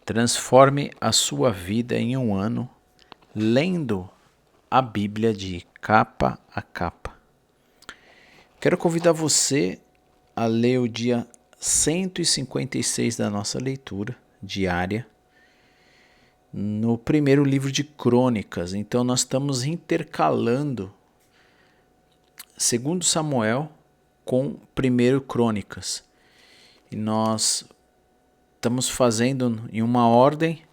Transforme a sua vida em um ano lendo a Bíblia de capa a capa. Quero convidar você a ler o dia 156 da nossa leitura diária no primeiro livro de Crônicas. Então nós estamos intercalando 2 Samuel com 1 Crônicas. E nós estamos fazendo em uma ordem.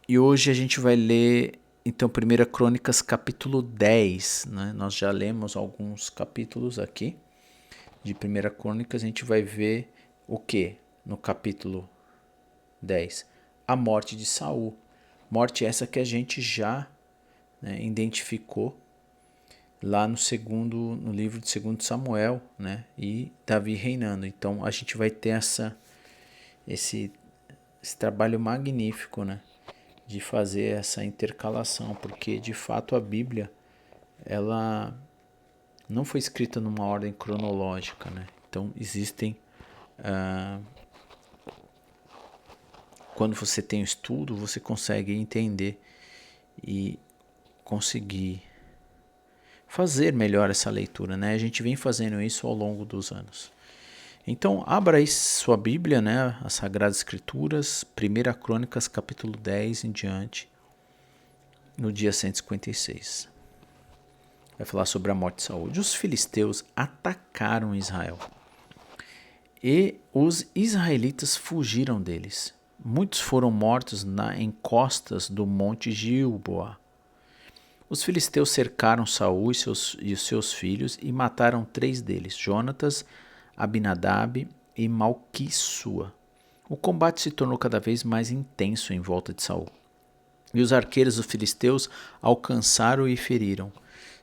E hoje a gente vai ler, então, 1 Crônicas capítulo 10. Né? Nós já lemos alguns capítulos aqui de 1 Crônicas. A gente vai ver o que no capítulo 10? A morte de Saul. Morte essa que a gente já identificou lá no livro de 2 Samuel, né? E Davi reinando. Então a gente vai ter esse trabalho magnífico, né? De fazer essa intercalação, porque de fato a Bíblia ela não foi escrita numa ordem cronológica, né? Então existem quando você tem o estudo, você consegue entender e conseguir fazer melhor essa leitura, né? A gente vem fazendo isso ao longo dos anos. Então, abra aí sua Bíblia, né? As Sagradas Escrituras, 1 Crônicas, capítulo 10 em diante, no dia 156. Vai falar sobre a morte de Saul. Os filisteus atacaram Israel e os israelitas fugiram deles. Muitos foram mortos em costas do monte Gilboa. Os filisteus cercaram Saul e os seus filhos e mataram 3 deles, Jonatas, Abinadab e Malquissua. O combate se tornou cada vez mais intenso em volta de Saul. E os arqueiros dos filisteus alcançaram e feriram.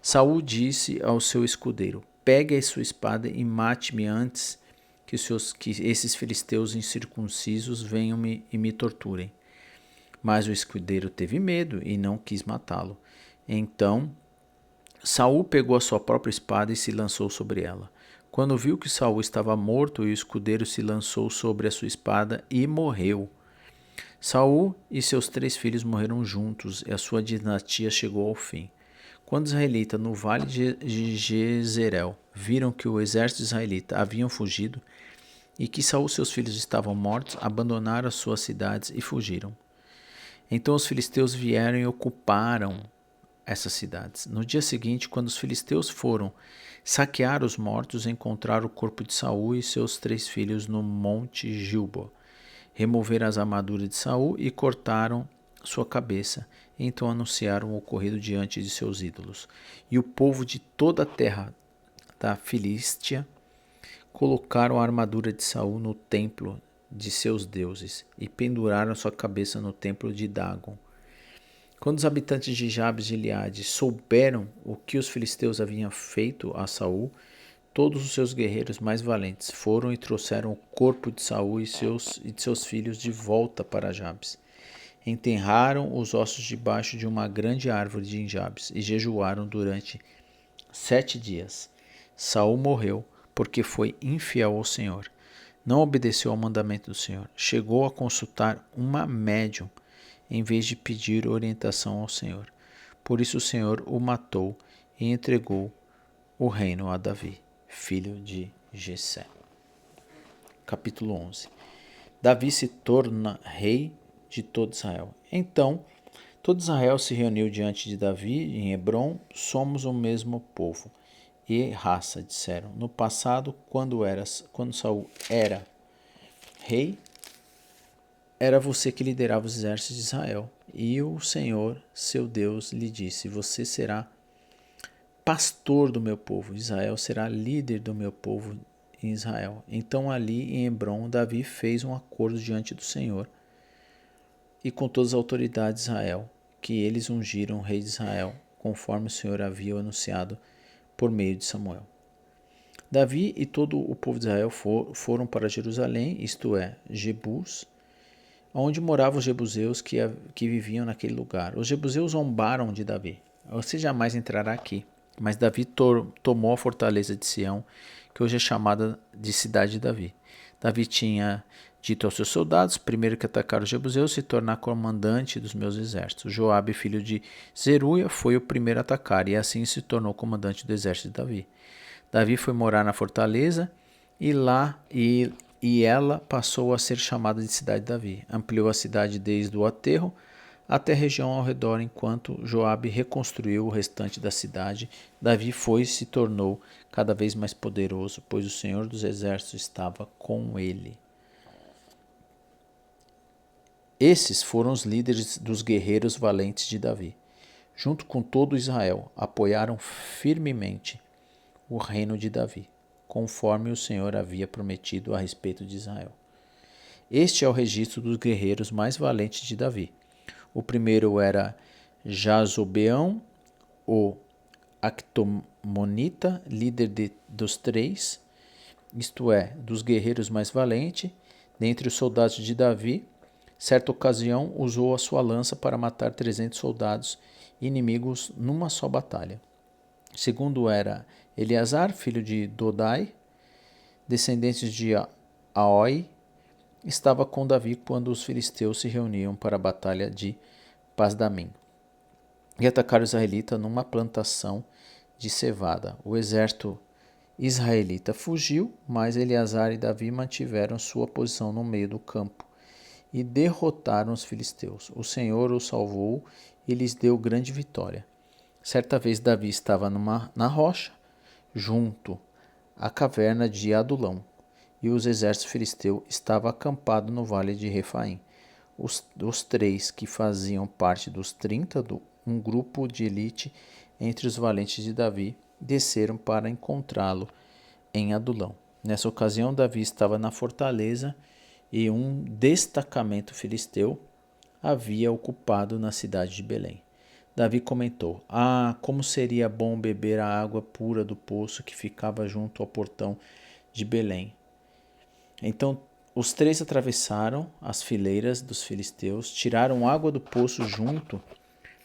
Saul disse ao seu escudeiro: pegue a sua espada e mate-me antes que esses filisteus incircuncisos venham e me torturem. Mas o escudeiro teve medo e não quis matá-lo. Então Saul pegou a sua própria espada e se lançou sobre ela. Quando viu que Saul estava morto, o escudeiro se lançou sobre a sua espada e morreu. Saul e seus 3 filhos morreram juntos e a sua dinastia chegou ao fim. Quando os israelitas no vale de Jezreel viram que o exército israelita haviam fugido e que Saul e seus filhos estavam mortos, abandonaram as suas cidades e fugiram. Então os filisteus vieram e ocuparam essas cidades. No dia seguinte, quando os filisteus foram saquear os mortos, encontraram o corpo de Saul e seus 3 filhos no monte Gilboa. Removeram as armaduras de Saul e cortaram sua cabeça. Então anunciaram o ocorrido diante de seus ídolos. E o povo de toda a terra da Filístia colocaram a armadura de Saul no templo de seus deuses e penduraram sua cabeça no templo de Dagon. Quando os habitantes de Jabes de Gileade souberam o que os filisteus haviam feito a Saul, todos os seus guerreiros mais valentes foram e trouxeram o corpo de Saul e de seus filhos de volta para Jabes. Enterraram os ossos debaixo de uma grande árvore de Jabes e jejuaram durante 7 dias. Saul morreu porque foi infiel ao Senhor. Não obedeceu ao mandamento do Senhor. Chegou a consultar uma médium em vez de pedir orientação ao Senhor. Por isso o Senhor o matou e entregou o reino a Davi, filho de Jessé. Capítulo 11. Davi se torna rei de todo Israel. Então, todo Israel se reuniu diante de Davi em Hebrom. Somos o mesmo povo e raça, disseram. No passado, quando Saul era rei, era você que liderava os exércitos de Israel. E o Senhor, seu Deus, lhe disse: você será pastor do meu povo. Israel será líder do meu povo em Israel. Então ali em Hebrom, Davi fez um acordo diante do Senhor e com todas as autoridades de Israel, que eles ungiram o rei de Israel, conforme o Senhor havia anunciado por meio de Samuel. Davi e todo o povo de Israel foram para Jerusalém, isto é, Jebus, onde moravam os jebuseus que viviam naquele lugar. Os jebuseus zombaram de Davi. Você jamais entrará aqui. Mas Davi tomou a fortaleza de Sião, que hoje é chamada de Cidade de Davi. Davi tinha dito aos seus soldados, primeiro que atacaram os jebuseus, se tornar comandante dos meus exércitos. Joabe, filho de Zeruia, foi o primeiro a atacar, e assim se tornou comandante do exército de Davi. Davi foi morar na fortaleza, e ela passou a ser chamada de cidade de Davi. Ampliou a cidade desde o aterro até a região ao redor, enquanto Joabe reconstruiu o restante da cidade. Davi foi e se tornou cada vez mais poderoso, pois o Senhor dos Exércitos estava com ele. Esses foram os líderes dos guerreiros valentes de Davi. Junto com todo Israel, apoiaram firmemente o reino de Davi, conforme o Senhor havia prometido a respeito de Israel. Este é o registro dos guerreiros mais valentes de Davi. O primeiro era Jazobeão, o Actomonita, líder dos 3, isto é, dos guerreiros mais valentes. Dentre os soldados de Davi, certa ocasião usou a sua lança para matar 300 soldados inimigos numa só batalha. O segundo era Eleazar, filho de Dodai, descendentes de Aoi, estava com Davi quando os filisteus se reuniam para a batalha de Pasdamim e atacaram o israelita numa plantação de cevada. O exército israelita fugiu, mas Eleazar e Davi mantiveram sua posição no meio do campo e derrotaram os filisteus. O Senhor os salvou e lhes deu grande vitória. Certa vez Davi estava na rocha, junto à caverna de Adulão, e os exércitos filisteus estavam acampados no vale de Refaim. Os 3 que faziam parte dos 30, um grupo de elite entre os valentes de Davi, desceram para encontrá-lo em Adulão. Nessa ocasião, Davi estava na fortaleza e um destacamento filisteu havia ocupado na cidade de Belém. Davi comentou: como seria bom beber a água pura do poço que ficava junto ao portão de Belém. Então os 3 atravessaram as fileiras dos filisteus, tiraram água do poço junto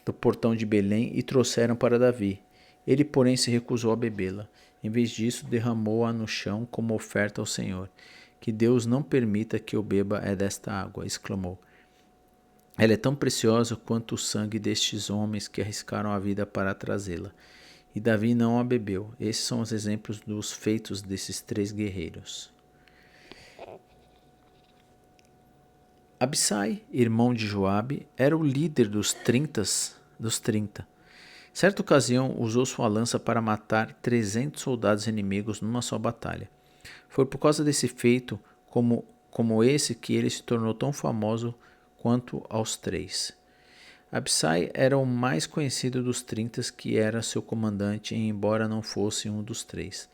do portão de Belém e trouxeram para Davi. Ele, porém, se recusou a bebê-la. Em vez disso, derramou-a no chão como oferta ao Senhor. Que Deus não permita que eu beba desta água, exclamou. Ela é tão preciosa quanto o sangue destes homens que arriscaram a vida para trazê-la. E Davi não a bebeu. Esses são os exemplos dos feitos desses 3 guerreiros. Abissai, irmão de Joabe, era o líder dos 30. Certa ocasião, usou sua lança para matar 300 soldados inimigos numa só batalha. Foi por causa desse feito, como esse, que ele se tornou tão famoso quanto aos 3. Abissai era o mais conhecido dos 30, que era seu comandante, embora não fosse um dos 3.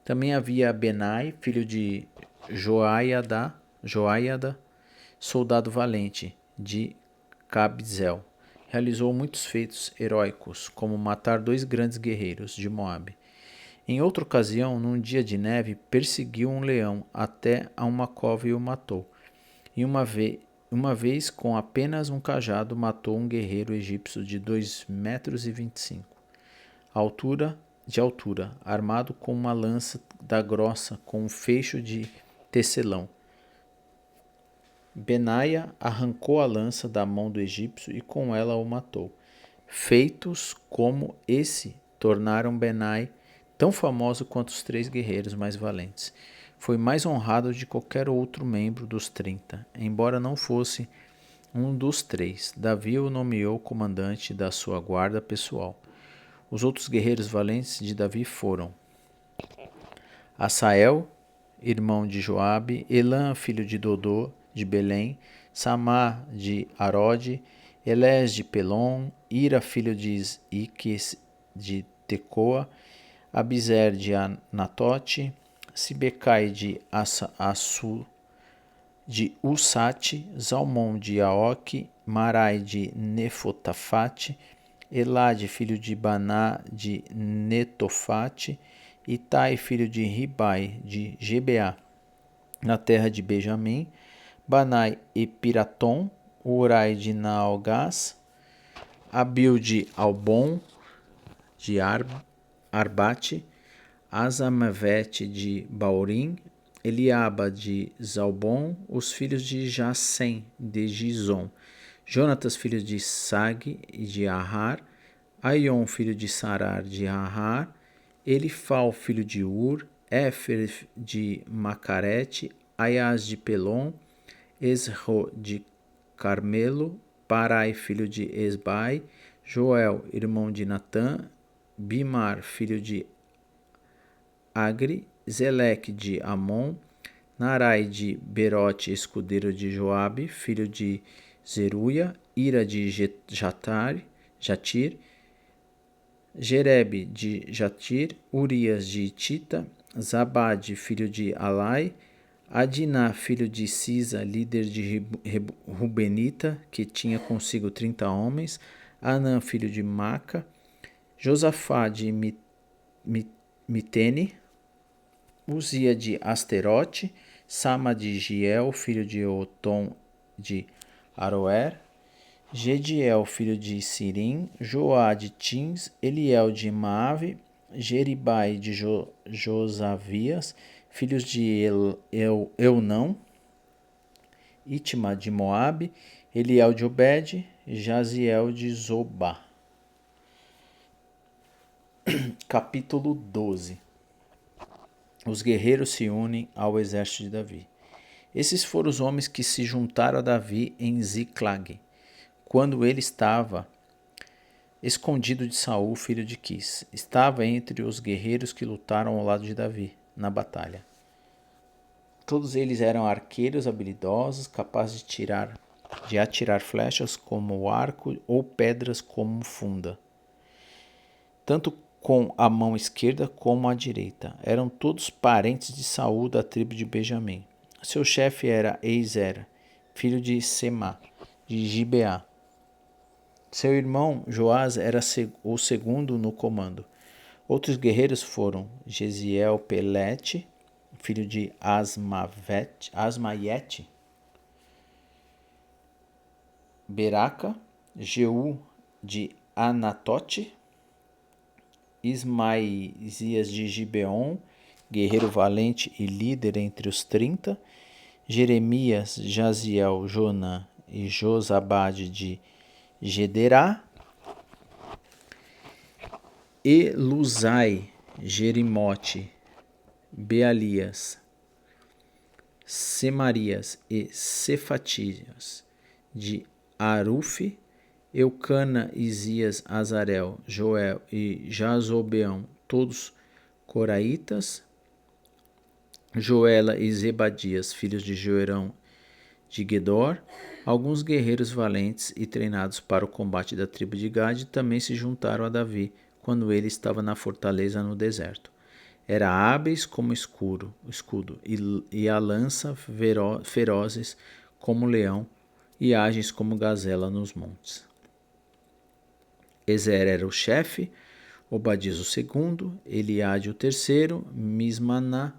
Também havia Benai, filho de Joiada, soldado valente de Cabzel. Realizou muitos feitos heróicos, como matar 2 grandes guerreiros de Moabe. Em outra ocasião, num dia de neve, perseguiu um leão até a uma cova e o matou. E uma vez, com apenas um cajado, matou um guerreiro egípcio de 2,25 m de altura, armado com uma lança da grossa com um feixe de tecelão. Benaia arrancou a lança da mão do egípcio e com ela o matou. Feitos como esse tornaram Benai tão famoso quanto os 3 guerreiros mais valentes. Foi mais honrado de qualquer outro membro dos 30, embora não fosse um dos 3. Davi o nomeou comandante da sua guarda pessoal. Os outros guerreiros valentes de Davi foram Asael, irmão de Joabe, Elã, filho de Dodô, de Belém, Samá de Arode, Elés de Pelon, Ira, filho de Iques de Tecoa, Abizer de Anatote, Sibecai de Usate, Zalmon de Aoque, Marai de Nefotafate, Elade, filho de Baná de Netofate, Itai, filho de Ribai de Gebeá, na terra de Benjamim, Banai e Piratom, Urai de Naogás, Abil de Albon, de Arbate, Azamavete de Baurim, Eliaba de Zalbon, os filhos de Jassem de Gizom, Jonatas, filho de Sag e de Ahar, Aion, filho de Sarar de Ahar, Elifal, filho de Ur, Éfer de Macarete, Aias de Pelon, Esro de Carmelo, Parai, filho de Esbai, Joel, irmão de Natã, Bimar, filho de Agri, Zeleque de Amon, Narai de Berote, escudeiro de Joabe, filho de Zeruia, Ira de Jatir, Jerebe de Jatir, Urias de Tita, Zabade, filho de Alai, Adiná, filho de Sisa, líder de Rubenita, que tinha consigo 30 homens, Anã, filho de Maca, Josafá de Mitene, Uzia de Asterote, Sama de Giel, filho de Otom de Aroer, Gediel, filho de Sirim, Joá de Tins, Eliel de Maave, Jeribai de Josavias, filhos de Eunão, Itma de Moabe, Eliel de Obed, Jaziel de Zobá. Capítulo 12. Os guerreiros se unem ao exército de Davi. Esses foram os homens que se juntaram a Davi em Ziclag, quando ele estava escondido de Saul, filho de Quis. Estava entre os guerreiros que lutaram ao lado de Davi na batalha. Todos eles eram arqueiros habilidosos, capazes de atirar flechas como o arco ou pedras como funda, tanto com a mão esquerda como a direita. Eram todos parentes de Saul, da tribo de Benjamim. Seu chefe era Eizer, filho de Semá, de Gibeá. Seu irmão Joás era o segundo no comando. Outros guerreiros foram Gesiel Pelete, filho de Asmaiete, Beraca, Jeú de Anatote, Ismaízias de Gibeon, guerreiro valente e líder entre os 30, Jeremias, Jaziel, Jonã e Josabade de Gederá, Eluzai, Jerimote, Bealias, Semarias e Cefatias de Arufe, Eucana, Isias, Azarel, Joel e Jazobeão, todos coraitas, Joela e Zebadias, filhos de Joerão de Gedor. Alguns guerreiros valentes e treinados para o combate da tribo de Gade também se juntaram a Davi quando ele estava na fortaleza no deserto. Era hábeis como escudo e a lança ferozes como leão e ágeis como gazela nos montes. Ezer era o chefe, Obadias o segundo, Eliade o terceiro, Mismaná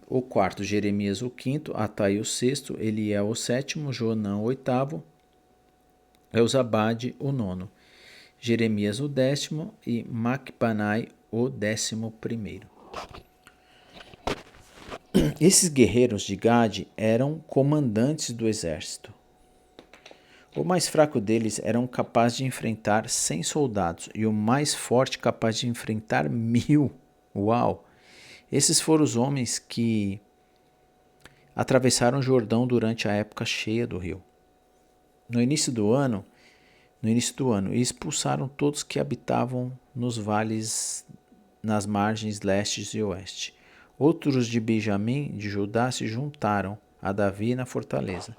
o quarto, Jeremias o quinto, Atai o sexto, Eliel o sétimo, Joanã o oitavo, Eusabade o nono, Jeremias o décimo e Macbanai o 11º. Esses guerreiros de Gade eram comandantes do exército. O mais fraco deles era capaz de enfrentar 100 soldados e o mais forte capaz de enfrentar 1000. Uau! Esses foram os homens que atravessaram o Jordão durante a época cheia do rio. No início do ano, e expulsaram todos que habitavam nos vales nas margens leste e oeste. Outros de Benjamim, de Judá, se juntaram a Davi na fortaleza.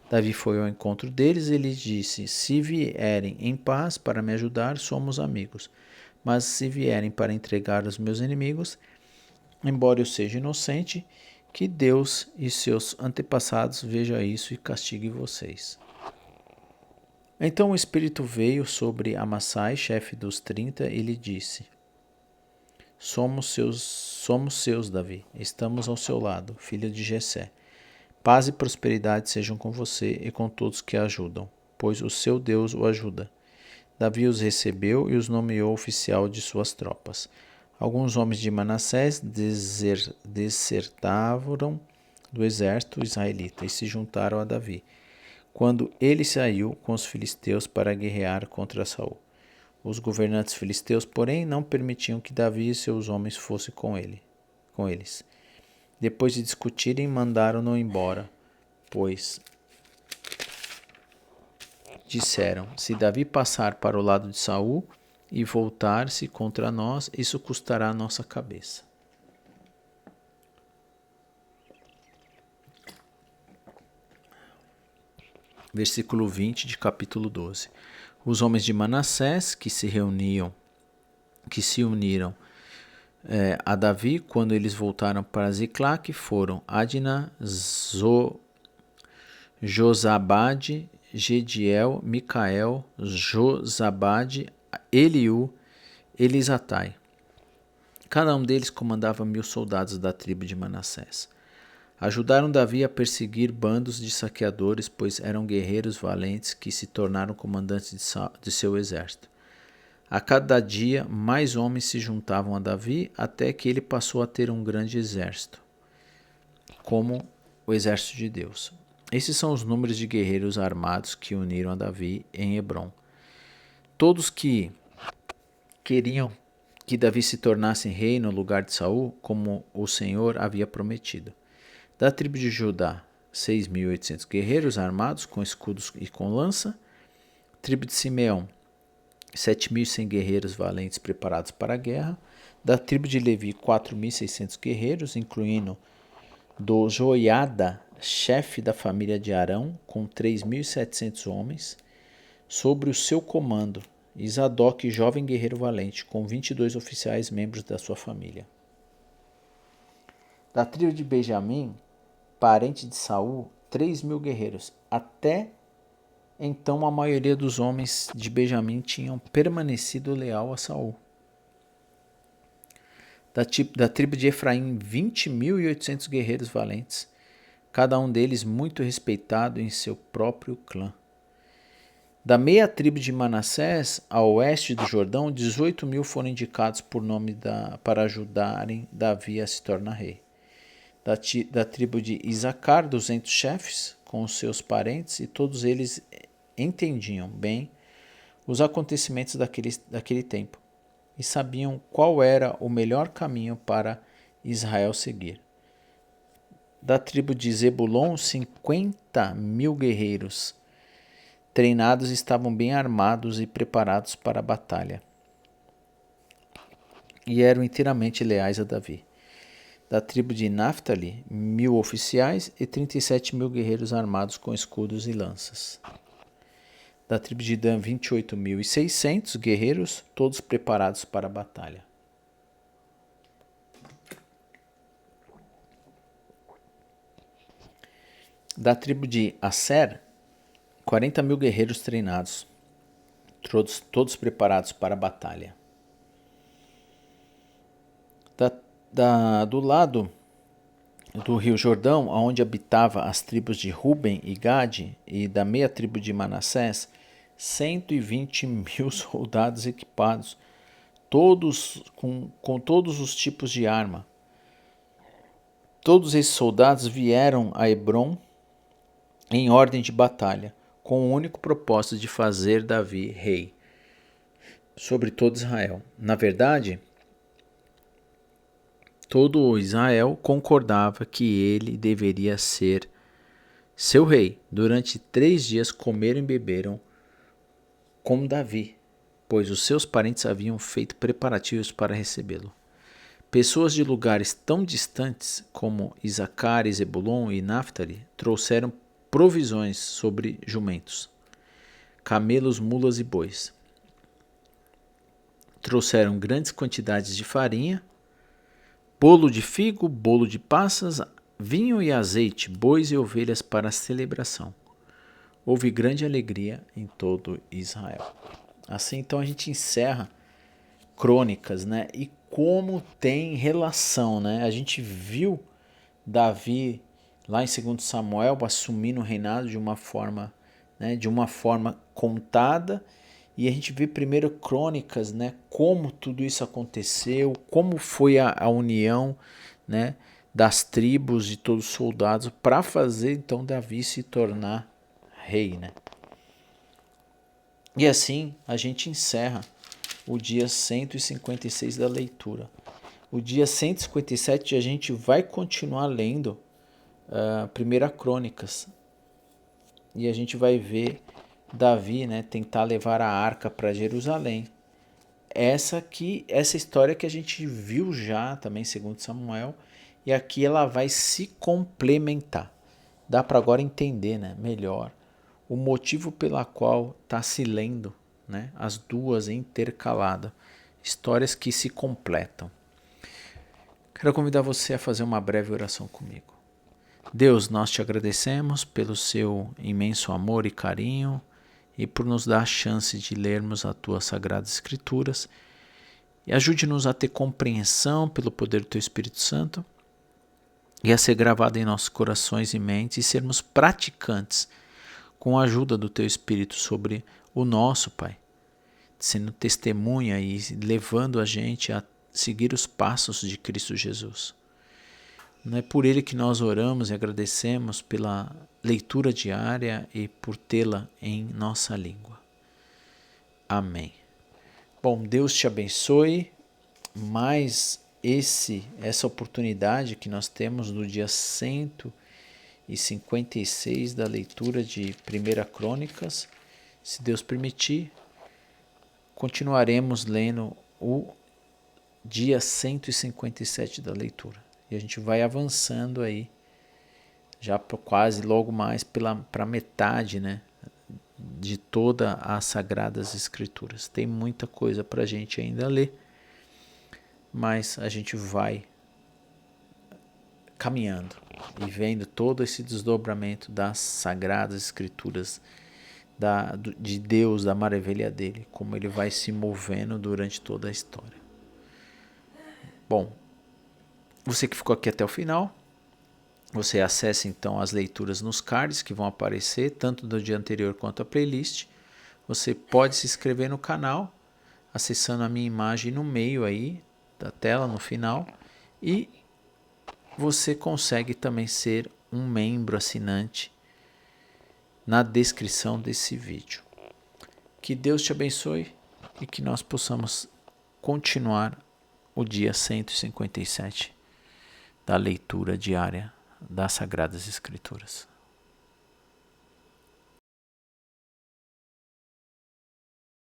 Davi foi ao encontro deles e lhes disse: se vierem em paz para me ajudar, somos amigos. Mas se vierem para entregar os meus inimigos, embora eu seja inocente, que Deus e seus antepassados vejam isso e castigue vocês. Então o Espírito veio sobre Amassai, chefe dos 30, e lhe disse: Somos seus, Davi, estamos ao seu lado, filho de Jessé. Paz e prosperidade sejam com você e com todos que ajudam, pois o seu Deus o ajuda. Davi os recebeu e os nomeou oficial de suas tropas. Alguns homens de Manassés desertaram do exército israelita e se juntaram a Davi, quando ele saiu com os filisteus para guerrear contra Saul. Os governantes filisteus, porém, não permitiam que Davi e seus homens fossem com eles. Depois de discutirem, mandaram-no embora, pois disseram: se Davi passar para o lado de Saul e voltar-se contra nós, isso custará a nossa cabeça. Versículo 20 de capítulo 12. Os homens de Manassés que se uniram a Davi quando eles voltaram para Ziclac foram Adna, Josabade, Gediel, Micael, Josabade, Eliú, Elisatai. Cada um deles comandava 1.000 soldados da tribo de Manassés. Ajudaram Davi a perseguir bandos de saqueadores, pois eram guerreiros valentes que se tornaram comandantes de seu exército. A cada dia, mais homens se juntavam a Davi, até que ele passou a ter um grande exército, como o exército de Deus. Esses são os números de guerreiros armados que uniram a Davi em Hebrom. Todos que queriam que Davi se tornasse rei no lugar de Saul, como o Senhor havia prometido. Da tribo de Judá, 6.800 guerreiros armados com escudos e com lança. Tribo de Simeão, 7.100 guerreiros valentes preparados para a guerra. Da tribo de Levi, 4.600 guerreiros, incluindo do Joiada, chefe da família de Arão, com 3.700 homens, sobre o seu comando, e Zadok, jovem guerreiro valente, com 22 oficiais membros da sua família. Da tribo de Benjamim, parente de Saul, 3.000 guerreiros. Até então a maioria dos homens de Benjamim tinham permanecido leal a Saul. Da tribo de Efraim, 20.800 guerreiros valentes, cada um deles muito respeitado em seu próprio clã. Da meia tribo de Manassés, a oeste do Jordão, 18.000 foram indicados por nome para ajudarem Davi a se tornar rei. Da tribo de Isacar, 200 chefes, com os seus parentes, e todos eles entendiam bem os acontecimentos daquele tempo e sabiam qual era o melhor caminho para Israel seguir. Da tribo de Zebulon, 50.000 guerreiros treinados estavam bem armados e preparados para a batalha, e eram inteiramente leais a Davi. Da tribo de Naphtali, 1.000 oficiais e 37.000 guerreiros armados com escudos e lanças. Da tribo de Dan, 28.600 guerreiros, todos preparados para a batalha. Da tribo de Asser, 40.000 guerreiros treinados, todos preparados para a batalha. Do lado do rio Jordão, onde habitava as tribos de Ruben e Gade, e da meia tribo de Manassés, 120.000 soldados equipados, todos com todos os tipos de arma. Todos esses soldados vieram a Hebrom em ordem de batalha, com o único propósito de fazer Davi rei sobre todo Israel. Na verdade, todo Israel concordava que ele deveria ser seu rei. Durante 3 dias comeram e beberam com Davi, pois os seus parentes haviam feito preparativos para recebê-lo. Pessoas de lugares tão distantes como Isacar, Zebulon e Naphtali trouxeram provisões sobre jumentos, camelos, mulas e bois. Trouxeram grandes quantidades de farinha, bolo de figo, bolo de passas, vinho e azeite, bois e ovelhas para a celebração. Houve grande alegria em todo Israel. Assim, então, a gente encerra Crônicas, né? E como tem relação, né? A gente viu Davi lá em 2 Samuel assumindo o reinado de uma forma, né, contada, E a gente vê primeiro Crônicas, né, como tudo isso aconteceu, como foi a união, né, das tribos de todos os soldados para fazer então Davi se tornar rei, né? E assim a gente encerra o dia 156 da leitura. O dia 157 a gente vai continuar lendo Primeira Crônicas. E a gente vai ver Davi, né, tentar levar a arca para Jerusalém. Essa história que a gente viu já também, segundo Samuel, e aqui ela vai se complementar. Dá para agora entender, né, melhor o motivo pela qual está se lendo, né, as duas intercaladas, histórias que se completam. Quero convidar você a fazer uma breve oração comigo. Deus, nós te agradecemos pelo seu imenso amor e carinho e por nos dar a chance de lermos as tuas sagradas escrituras, e ajude-nos a ter compreensão pelo poder do teu Espírito Santo e a ser gravado em nossos corações e mentes e sermos praticantes com a ajuda do teu Espírito sobre o nosso, Pai, sendo testemunha e levando a gente a seguir os passos de Cristo Jesus. Não é por ele que nós oramos e agradecemos pela leitura diária e por tê-la em nossa língua. Amém. Bom, Deus te abençoe. Mais essa oportunidade que nós temos no dia 156 da leitura de 1 Crônicas. Se Deus permitir, continuaremos lendo o dia 157 da leitura. E a gente vai avançando aí, já quase logo mais para metade, né, de todas as Sagradas Escrituras. Tem muita coisa para a gente ainda ler, mas a gente vai caminhando e vendo todo esse desdobramento das Sagradas Escrituras, de Deus, da maravilha dele, como ele vai se movendo durante toda a história. Bom, você que ficou aqui até o final, você acessa então as leituras nos cards que vão aparecer, tanto do dia anterior quanto a playlist. Você pode se inscrever no canal, acessando a minha imagem no meio aí da tela, no final. E você consegue também ser um membro assinante na descrição desse vídeo. Que Deus te abençoe e que nós possamos continuar o dia 157 da leitura diária das Sagradas Escrituras.